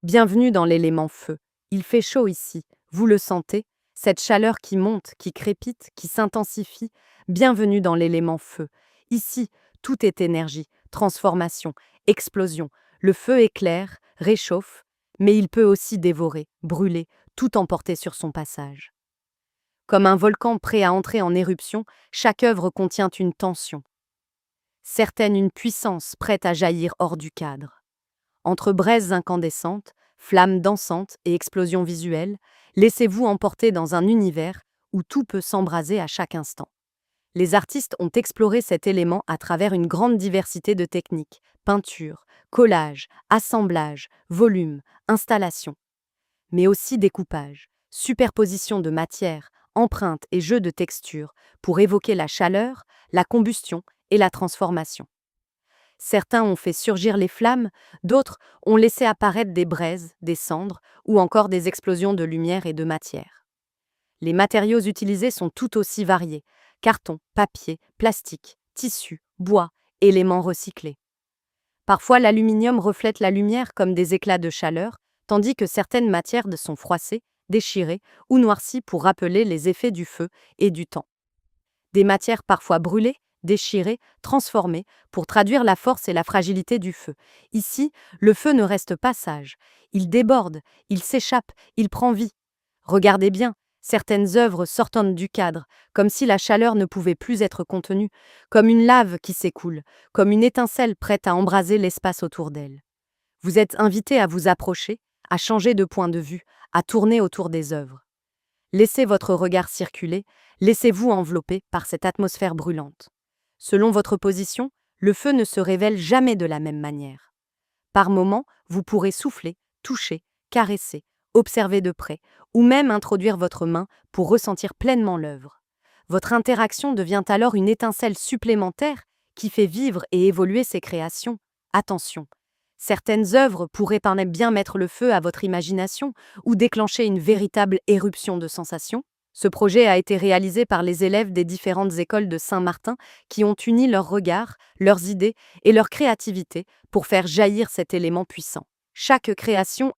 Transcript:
Bienvenue dans l'élément feu. Il fait chaud ici, vous le sentez? Cette chaleur qui monte, qui crépite, qui s'intensifie. Bienvenue dans l'élément feu. Ici, tout est énergie, transformation, explosion. Le feu éclaire, réchauffe, mais il peut aussi dévorer, brûler, tout emporter sur son passage. Comme un volcan prêt à entrer en éruption, chaque œuvre contient une tension, certaine une puissance prête à jaillir hors du cadre. Entre braises incandescentes, flammes dansantes et explosions visuelles, laissez-vous emporter dans un univers où tout peut s'embraser à chaque instant. Les artistes ont exploré cet élément à travers une grande diversité de techniques: peinture, collage, assemblage, volume, installation, mais aussi découpage, superposition de matières, empreintes et jeux de textures pour évoquer la chaleur, la combustion et la transformation. Certains ont fait surgir les flammes, d'autres ont laissé apparaître des braises, des cendres ou encore des explosions de lumière et de matière. Les matériaux utilisés sont tout aussi variés: carton, papier, plastique, tissu, bois, éléments recyclés. Parfois, l'aluminium reflète la lumière comme des éclats de chaleur, tandis que certaines matières sont froissées, déchirées ou noircies pour rappeler les effets du feu et du temps. Des matières parfois brûlées, déchirées, transformées, pour traduire la force et la fragilité du feu. Ici, le feu ne reste pas sage. Il déborde, il s'échappe, il prend vie. Regardez bien, certaines œuvres sortent du cadre, comme si la chaleur ne pouvait plus être contenue, comme une lave qui s'écoule, comme une étincelle prête à embraser l'espace autour d'elle. Vous êtes invité à vous approcher, à changer de point de vue, à tourner autour des œuvres. Laissez votre regard circuler, laissez-vous envelopper par cette atmosphère brûlante. Selon votre position, le feu ne se révèle jamais de la même manière. Par moments, vous pourrez souffler, toucher, caresser, observer de près, ou même introduire votre main pour ressentir pleinement l'œuvre. Votre interaction devient alors une étincelle supplémentaire qui fait vivre et évoluer ces créations. Attention! Certaines œuvres pourraient bien mettre le feu à votre imagination ou déclencher une véritable éruption de sensations. Ce projet a été réalisé par les élèves des différentes écoles de Saint-Martin qui ont uni leurs regards, leurs idées et leur créativité pour faire jaillir cet élément puissant. Chaque création